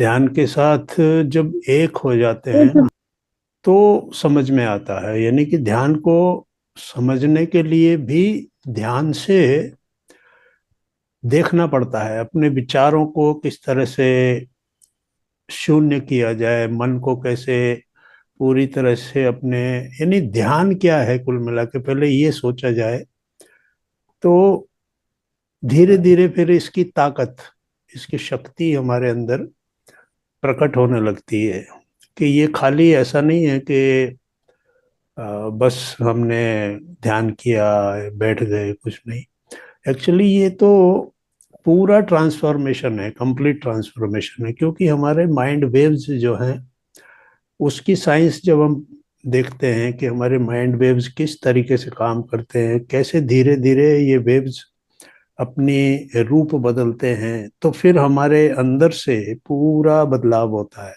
ध्यान के साथ जब एक हो जाते हैं ना, तो समझ में आता है। यानी कि ध्यान को समझने के लिए भी ध्यान से देखना पड़ता है, अपने विचारों को किस तरह से शून्य किया जाए, मन को कैसे पूरी तरह से अपने, यानी ध्यान क्या है कुल मिला के पहले ये सोचा जाए, तो धीरे धीरे फिर इसकी ताकत, इसकी शक्ति हमारे अंदर प्रकट होने लगती है। कि ये खाली ऐसा नहीं है कि बस हमने ध्यान किया, बैठ गए, कुछ नहीं। एक्चुअली ये तो पूरा ट्रांसफॉर्मेशन है, कंप्लीट ट्रांसफॉर्मेशन है। क्योंकि हमारे माइंड वेव्स जो हैं, उसकी साइंस जब हम देखते हैं कि हमारे माइंड वेव्स किस तरीके से काम करते हैं, कैसे धीरे धीरे ये वेव्स अपनी रूप बदलते हैं, तो फिर हमारे अंदर से पूरा बदलाव होता है।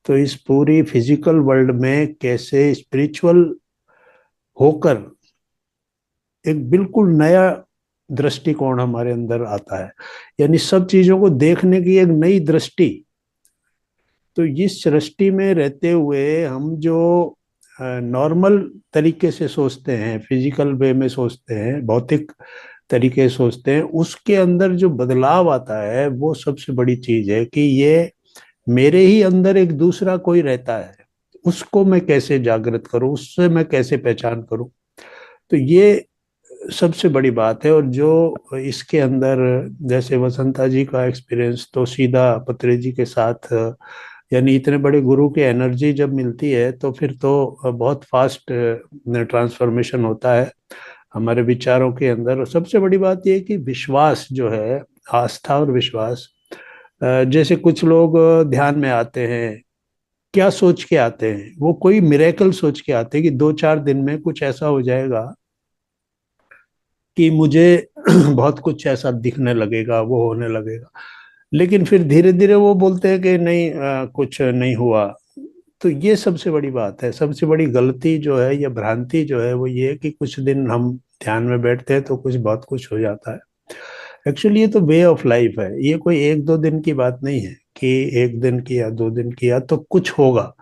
तो इस पूरी फिजिकल वर्ल्ड में कैसे स्पिरिचुअल होकर एक बिल्कुल नया दृष्टिकोण हमारे अंदर आता है, यानी सब चीजों को देखने की एक नई दृष्टि। तो इस सृष्टि में रहते हुए हम जो नॉर्मल तरीके से सोचते हैं, फिजिकल वे में सोचते हैं, भौतिक तरीके से सोचते हैं, उसके अंदर जो बदलाव आता है वो सबसे बड़ी चीज है। कि ये मेरे ही अंदर एक दूसरा कोई रहता है, उसको मैं कैसे जागृत करूं, उससे मैं कैसे पहचान करूं। तो ये सबसे बड़ी बात है। और जो इसके अंदर, जैसे वसंता जी का एक्सपीरियंस तो सीधा पत्रे जी के साथ, यानी इतने बड़े गुरु की एनर्जी जब मिलती है तो फिर तो बहुत फास्ट ट्रांसफॉर्मेशन होता है हमारे विचारों के अंदर। और सबसे बड़ी बात यह है कि विश्वास जो है, आस्था और विश्वास। जैसे कुछ लोग ध्यान में आते हैं, क्या सोच के आते हैं? वो कोई मिरेकल सोच के आते हैं कि 2-4 दिन में कुछ ऐसा हो जाएगा कि मुझे बहुत कुछ ऐसा दिखने लगेगा, वो होने लगेगा। लेकिन फिर धीरे धीरे वो बोलते हैं कि नहीं, कुछ नहीं हुआ। तो ये सबसे बड़ी बात है। सबसे बड़ी गलती जो है या भ्रांति जो है वो ये है कि कुछ दिन हम ध्यान में बैठते हैं तो कुछ बहुत कुछ हो जाता है। एक्चुअली ये तो वे ऑफ लाइफ है, ये कोई 1-2 दिन की बात नहीं है कि 1 दिन किया, 2 दिन किया तो कुछ होगा।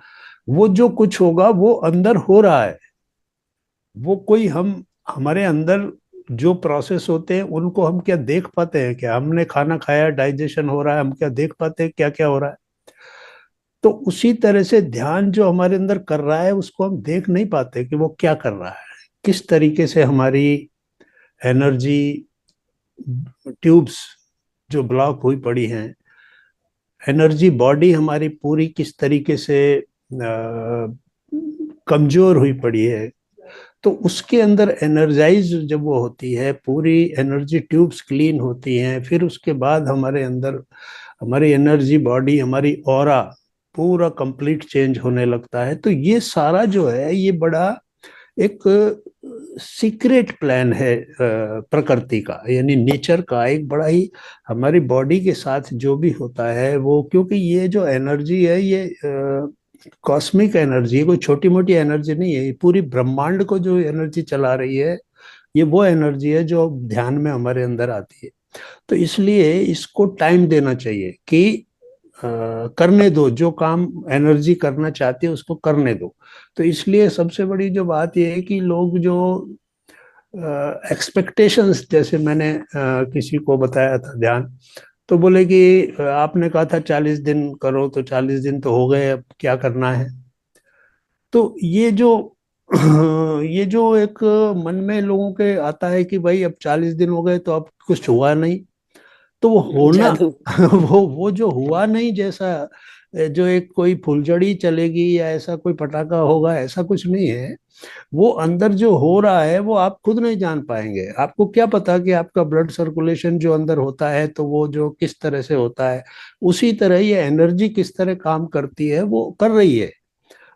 वो जो कुछ होगा वो अंदर हो रहा है। वो कोई हम, हमारे अंदर जो प्रोसेस होते हैं उनको हम क्या देख पाते हैं? क्या हमने खाना खाया, डाइजेशन हो रहा है, हम क्या देख पाते हैं क्या क्या हो रहा है? तो उसी तरह से ध्यान जो हमारे अंदर कर रहा है उसको हम देख नहीं पाते कि वो क्या कर रहा है, किस तरीके से हमारी एनर्जी ट्यूब्स जो ब्लॉक हुई पड़ी हैं, एनर्जी बॉडी हमारी पूरी किस तरीके से कमजोर हुई पड़ी है। तो उसके अंदर एनर्जाइज जब वो होती है, पूरी एनर्जी ट्यूब्स क्लीन होती हैं, फिर उसके बाद हमारे अंदर हमारी एनर्जी बॉडी, हमारी ऑरा पूरा कंप्लीट चेंज होने लगता है। तो ये सारा जो है ये बड़ा एक सीक्रेट प्लान है प्रकृति का, यानी नेचर का एक बड़ा ही। हमारी बॉडी के साथ जो भी होता है वो, क्योंकि ये जो एनर्जी है ये कॉस्मिक एनर्जी है, कोई छोटी मोटी एनर्जी नहीं है। ये पूरी ब्रह्मांड को जो एनर्जी चला रही है, ये वो एनर्जी है जो ध्यान में हमारे अंदर आती है। तो इसलिए इसको टाइम देना चाहिए कि करने दो, जो काम एनर्जी करना चाहती है उसको करने दो। तो इसलिए सबसे बड़ी जो बात यह है कि लोग जो एक्सपेक्टेशंस, जैसे मैंने किसी को बताया था ध्यान, तो बोले कि आपने कहा था 40 दिन करो, तो 40 दिन तो हो गए, अब क्या करना है? तो ये जो ये जो एक मन में लोगों के आता है कि भाई अब 40 दिन हो गए तो अब कुछ हुआ नहीं। तो वो होना जादू। वो जो हुआ नहीं जैसा, जो एक कोई फुलझड़ी चलेगी या ऐसा कोई पटाखा होगा, ऐसा कुछ नहीं है। वो अंदर जो हो रहा है वो आप खुद नहीं जान पाएंगे। आपको क्या पता कि आपका ब्लड सर्कुलेशन जो अंदर होता है तो वो जो किस तरह से होता है, उसी तरह ये एनर्जी किस तरह काम करती है वो कर रही है।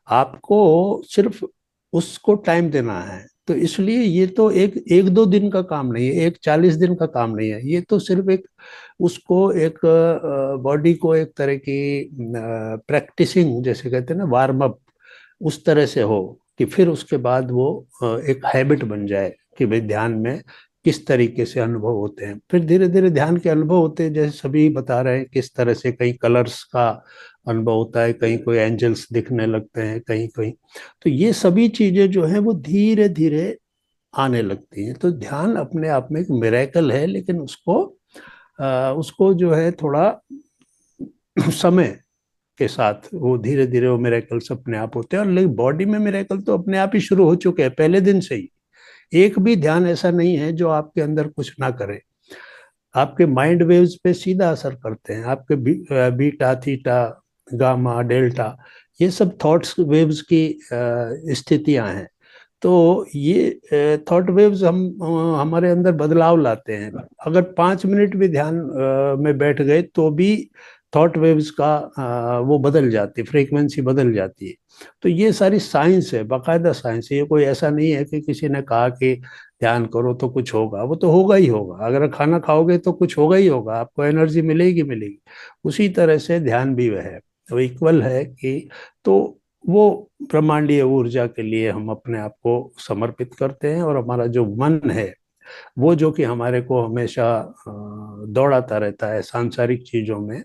आपको सिर्फ उसको टाइम देना है। तो इसलिए ये तो एक 1-2 दिन का काम नहीं है, एक 40 दिन का काम नहीं है। ये तो सिर्फ एक, उसको एक बॉडी को एक तरह की प्रैक्टिसिंग, जैसे कहते हैं ना, वार्म अप, उस तरह से हो कि फिर उसके बाद वो एक हैबिट बन जाए कि भाई ध्यान में किस तरीके से अनुभव होते हैं। फिर धीरे धीरे ध्यान के अनुभव होते हैं, जैसे सभी बता रहे हैं किस तरह से कई कलर्स का अनुभव होता है, कहीं कोई एंजल्स दिखने लगते हैं, कहीं कहीं। तो ये सभी चीजें जो है वो धीरे धीरे आने लगती हैं। तो ध्यान अपने आप में एक मिरेकल है, लेकिन उसको जो है थोड़ा समय के साथ वो धीरे धीरे वो मिरेकल्स अपने आप होते हैं। और लेकिन बॉडी में मिरेकल तो अपने आप ही शुरू हो चुके हैं पहले दिन से ही। एक भी ध्यान ऐसा नहीं है जो आपके अंदर कुछ ना करे। आपके माइंड वेव्स पे सीधा असर करते हैं। आपके बीटा, थीटा, गामा, डेल्टा, ये सब थॉट्स वेव्स की स्थितियां हैं। तो ये थॉट वेव्स हमारे अंदर बदलाव लाते हैं। अगर 5 मिनट भी ध्यान में बैठ गए तो भी थॉट वेव्स का वो बदल जाती, फ्रीक्वेंसी बदल जाती है। तो ये सारी साइंस है, बाकायदा साइंस है। ये कोई ऐसा नहीं है कि किसी ने कहा कि ध्यान करो तो कुछ होगा। वो तो होगा ही होगा। अगर खाना खाओगे तो कुछ होगा ही होगा, आपको एनर्जी मिलेगी मिलेगी। उसी तरह से ध्यान भी वह है, वो इक्वल है कि तो वो ब्रह्मांडीय ऊर्जा के लिए हम अपने आप को समर्पित करते हैं। और हमारा जो मन है वो जो कि हमारे को हमेशा दौड़ाता रहता है सांसारिक चीजों में,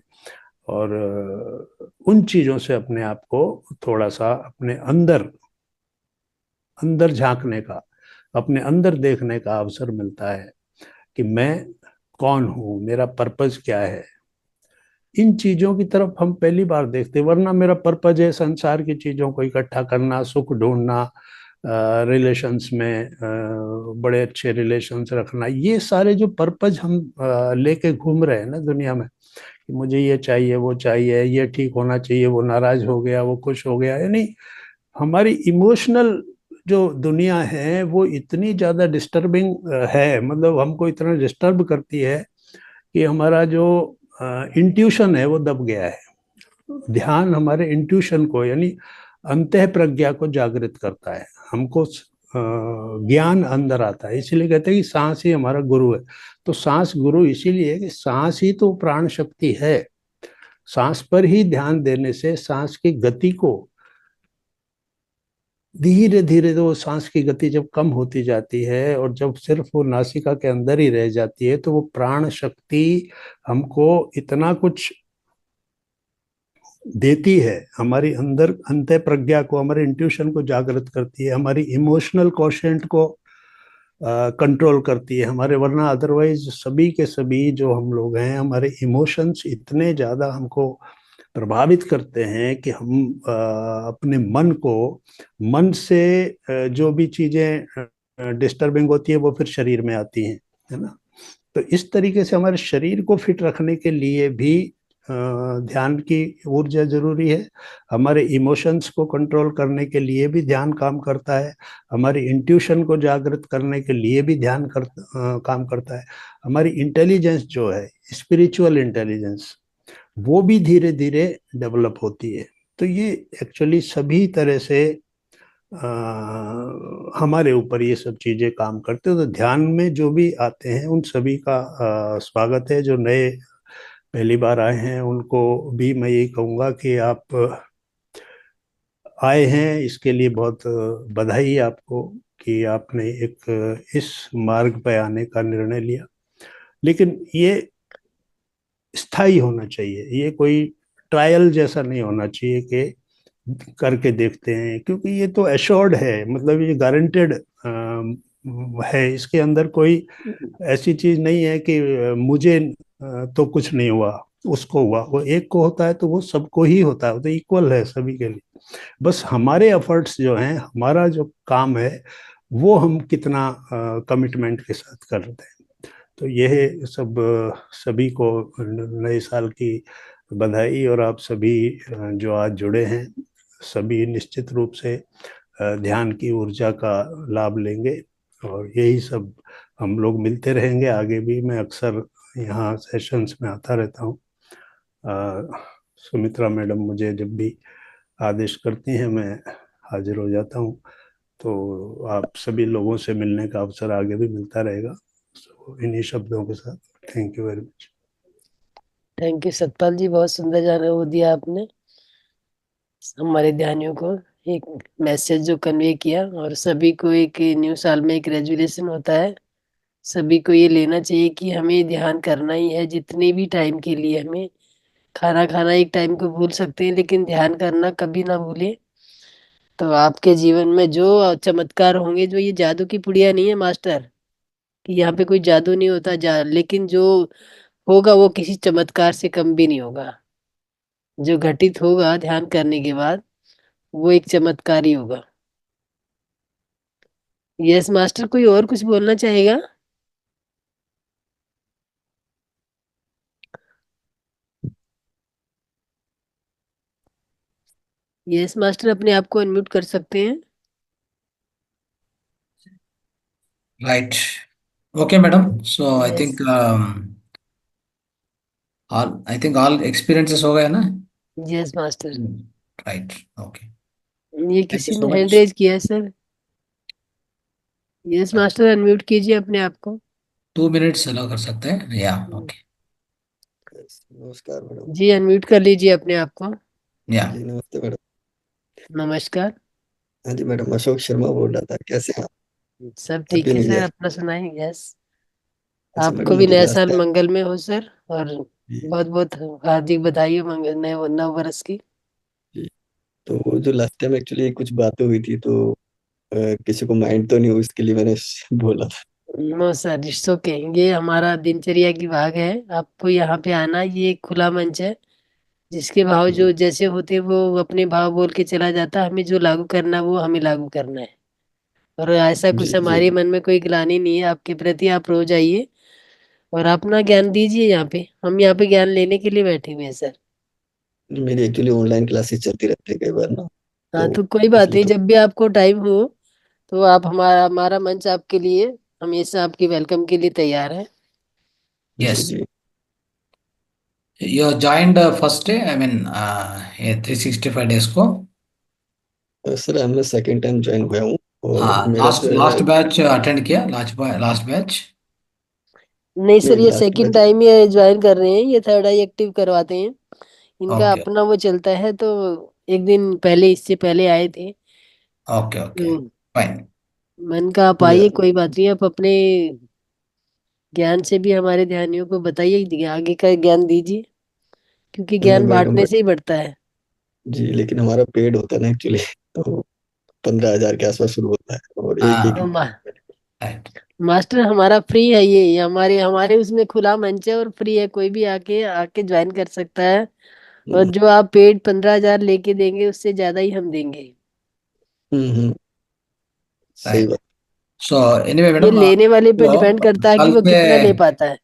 और उन चीजों से अपने आप को थोड़ा सा अपने अंदर अंदर झांकने का, अपने अंदर देखने का अवसर मिलता है कि मैं कौन हूँ, मेरा पर्पज क्या है। इन चीजों की तरफ हम पहली बार देखते, वरना मेरा पर्पज है संसार की चीजों को इकट्ठा करना, सुख ढूंढना, रिलेशंस में बड़े अच्छे रिलेशंस रखना। ये सारे जो पर्पज हम लेके घूम रहे हैं ना दुनिया में, कि मुझे ये चाहिए, वो चाहिए, ये ठीक होना चाहिए, वो नाराज हो गया, वो खुश हो गया, यानी हमारी इमोशनल जो दुनिया है वो इतनी ज्यादा डिस्टर्बिंग है, मतलब हमको इतना डिस्टर्ब करती है कि हमारा जो इंट्यूशन है वो दब गया है। ध्यान हमारे इंट्यूशन को, यानी अंतः प्रज्ञा को जागृत करता है। हमको ज्ञान अंदर आता है। इसीलिए कहते हैं कि सांस ही हमारा गुरु है। तो सांस गुरु इसीलिए कि सांस ही तो प्राण शक्ति है। सांस पर ही ध्यान देने से सांस की गति को धीरे धीरे, तो सांस की गति जब कम होती जाती है और जब सिर्फ वो नासिका के अंदर ही रह जाती है, तो वो प्राण शक्ति हमको इतना कुछ देती है। हमारी अंदर अंतः प्रज्ञा को, हमारे इंट्यूशन को जागृत करती है, हमारी इमोशनल क्वोशेंट को कंट्रोल करती है हमारे। वरना अदरवाइज सभी के सभी जो हम लोग हैं, हमारे इमोशंस इतने ज्यादा हमको प्रभावित करते हैं कि हम अपने मन को, मन से जो भी चीजें डिस्टर्बिंग होती है वो फिर शरीर में आती हैं, है ना। तो इस तरीके से हमारे शरीर को फिट रखने के लिए भी ध्यान की ऊर्जा जरूरी है। हमारे इमोशंस को कंट्रोल करने के लिए भी ध्यान काम करता है। हमारी इंट्यूशन को जागृत करने के लिए भी काम करता है। हमारी इंटेलिजेंस जो है, स्पिरिचुअल इंटेलिजेंस, वो भी धीरे धीरे डेवलप होती है। तो ये एक्चुअली सभी तरह से हमारे ऊपर ये सब चीजें काम करते हैं। तो ध्यान में जो भी आते हैं उन सभी का स्वागत है। जो नए पहली बार आए हैं उनको भी मैं यही कहूँगा कि आप आए हैं, इसके लिए बहुत बधाई आपको कि आपने एक इस मार्ग पे आने का निर्णय लिया। लेकिन ये स्थायी होना चाहिए, ये कोई ट्रायल जैसा नहीं होना चाहिए कि करके देखते हैं, क्योंकि ये तो एश्योर्ड है, मतलब ये गारंटेड है। इसके अंदर कोई ऐसी चीज नहीं है कि मुझे तो कुछ नहीं हुआ, उसको हुआ। वो एक को होता है तो वो सबको ही होता है, वो तो इक्वल है सभी के लिए। बस हमारे एफर्ट्स जो हैं, हमारा जो काम है, वो हम कितना कमिटमेंट के साथ कर रहे हैं। तो यह सब सभी को नए साल की बधाई। और आप सभी जो आज जुड़े हैं, सभी निश्चित रूप से ध्यान की ऊर्जा का लाभ लेंगे। और यही सब हम लोग मिलते रहेंगे आगे भी। मैं अक्सर यहाँ सेशंस में आता रहता हूँ। सुमित्रा मैडम मुझे जब भी आदेश करती हैं मैं हाजिर हो जाता हूँ। तो आप सभी लोगों से मिलने का अवसर आगे भी मिलता रहेगा। इन्हीं शब्दों के साथ thank you very much. Thank you Satpal ji, बहुत सुंदर जाना वो दिया आपने हमारे ध्यानियों को, एक मैसेज जो कन्वे किया। और सभी को एक न्यू साल में एक ग्रेजुलेशन होता है, सभी को ये लेना चाहिए कि हमें ध्यान करना ही है जितने भी टाइम के लिए। हमें खाना खाना एक टाइम को भूल सकते हैं, लेकिन ध्यान करना कभी ना भूले। तो आपके जीवन में जो चमत्कार होंगे, जो ये जादू की पुड़िया नहीं है मास्टर, कि यहाँ पे कोई जादू नहीं होता लेकिन जो होगा वो किसी चमत्कार से कम भी नहीं होगा। जो घटित होगा ध्यान करने के बाद, वो एक चमत्कार ही होगा। यस मास्टर, कोई और कुछ बोलना चाहेगा? यस मास्टर, अपने आप को अनम्यूट कर सकते हैं। Right. Okay, madam. So I yes. think all experiences हो गए ना? Yes master. Right. Okay. ये Thank you किसी so ने हैंड much. रेज किया है sir? Yes Right. Master, unmute कीजिए अपने आप को। 2 minutes अलाउ कर सकते हैं या? ओके नमस्कार मैडम। जी, अनम्यूट कर लीजिए अपने आप को। या। जी नमस्ते मैडम। नमस्कार। हाँ जी मैडम, अशोक शर्मा बोल रहा था, कैसे हैं आप? सब हैप्पी ठीक है न्यू सर, ईयर। अपना सुनाएं। यस। अच्छा आपको मैडम, भी मुझे नया लास्ट साल टाइम मंगल में हो सर, और जी बहुत बहुत हार्दिक बधाई हो मंगल नए नव वर्ष की। जी, तो वो जो लास्ट टाइम एक्चुअली कुछ बातें हुई थी, तो किसी को माइंड तो नहीं हुई, इसके लिए मैंने बोला था। No sir, it's okay. ये हमारा दिनचर्या की भाग है। आपको यहाँ पे आना, ये एक खुला मंच है। जिसके भाव हम्म, जो जैसे होते हैं, वो अपने भाव बोल के चला जाता है। हमें जो लागू करना है वो हमें लागू करना है। और ऐसा जी कुछ जी हमारे मन में कोई ग्लानि नहीं है आपके प्रति। आप रोज आइए और अपना ज्ञान दीजिए। यहाँ पे हम यहाँ पे ज्ञान लेने के लिए बैठे हुए हैं सर। जी, मेरी एक्चुअली ऑनलाइन क्लासेस चलती रहती है कई बार ना, हाँ, तो तो कोई बात इसलिए नहीं, तो जब भी आपको टाइम हो तो आप हमारा हमारा मंच आपके लिए हमेशा आपकी वेलकम के लिए तैयार है। जी Yes. Ji. You joined first day. I mean, ये 365 days को. सर मैं सेकेंड टाइम ज्वाइन हुआ हूँ, और हाँ, मेरा लास्ट जो है लास्ट बैच अटेंड किया, लास्ट बैच. नहीं सर, नहीं, ये लास्ट सेकंड बैच। टाइम ये ज्वाइन कर रहे हैं। ये थर्ड आई एक्टिव करवाते हैं। इनका ओके अपना वो चलता है। तो एक दिन पहले, इससे पहले आए थे। Okay okay. तो फाइन. मन का आप या आइए, कोई बात नहीं। आप अपने ज्ञान से भी हमारे ध्यानियों को बताइए, आगे का ज्ञान दीजिए, क्योंकि ज्ञान मैडम, बांटने से ही बढ़ता है। जी लेकिन हमारा पेड होता है ना एक्चुअली, तो 15,000 के आसपास शुरू होता है, और एक एक तो हाँ. महीने। राइट. मास्टर, हमारा फ्री है ये हमारे हमारे उसमें खुला मंच है और फ्री है। कोई भी आके आके ज्वाइन कर सकता है। और हम्म जो आप पेड 15,000 लेके देंगे, उससे ज्यादा ही हम देंगे। हम्म, सही राइट. बात। सो एनीवे ये मैडम, लेने वाले पे तो डिपेंड करता है कि कल वो से कितना ले पाता है।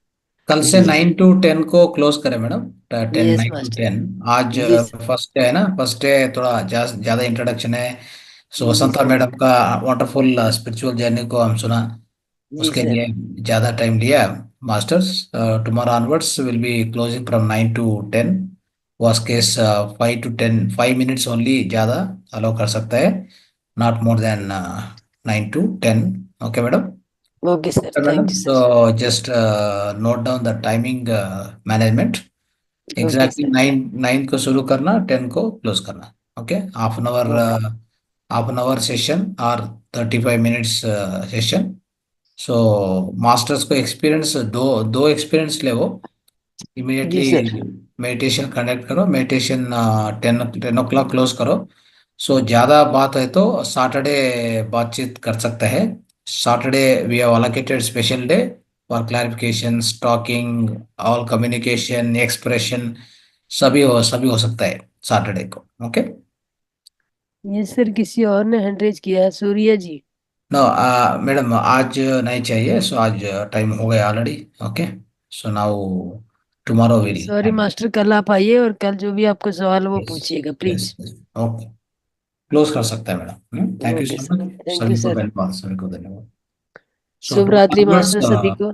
कल से जी 9 to 10 को क्लोज करें madam. Ten yes 9 to 10. Master. आज जी फर्स्ट डे है ना, फर्स्ट डे थोड़ा ज़्यादा इंट्रोडक्शन है. सो जी वसंता सर। मैडम का वंडरफुल स्पिरिचुअल जर्नी को हम सुना. जी उसके सर। लिए ज़्यादा टाइम लिया. Masters tomorrow onwards will be closing from 9 to 10. Worst case 5 to 10 5 minutes only ज़्यादा अलाउ कर सकता है. Not more than 9 to 10. Okay madam. Okay sir, Okay, thank madam. You sir. So just note down the timing management. Okay Exactly sir. 9 को शुरू करना, 10 को close करना. Okay. Okay. Half an hour session और 35 minutes session. सो masters को experience दो दो experience ले वो. जी इमीडिएटली सर। मेडिटेशन कंडक्ट करो. मेडिटेशन 10 o'clock क्लोज करो. सो ज़्यादा बात है तो सैटरडे बातचीत कर सकते हैं. Saturday we have allocated special day for clarification, talking, all communication, expression. सभी हो सकता है सैटरडे को. ओके. ये सर किसी और ने हैंड रेज किया है, सूर्या जी। नो मैडम, आज नहीं चाहिए. सो आज टाइम हो गया already. Okay. So now tomorrow will. Sorry master, कल आप आइए और कल जो भी आपको सवाल हो वो यस पूछिएगा yes please. Yes. Okay. Close कर सकता है madam. Thank you okay so sir. Much. Thank you सभी को सर। धन्यवाद, सभी को धन्यवाद. सो शुभ रात्रि टुमारो मास्टर सभी को।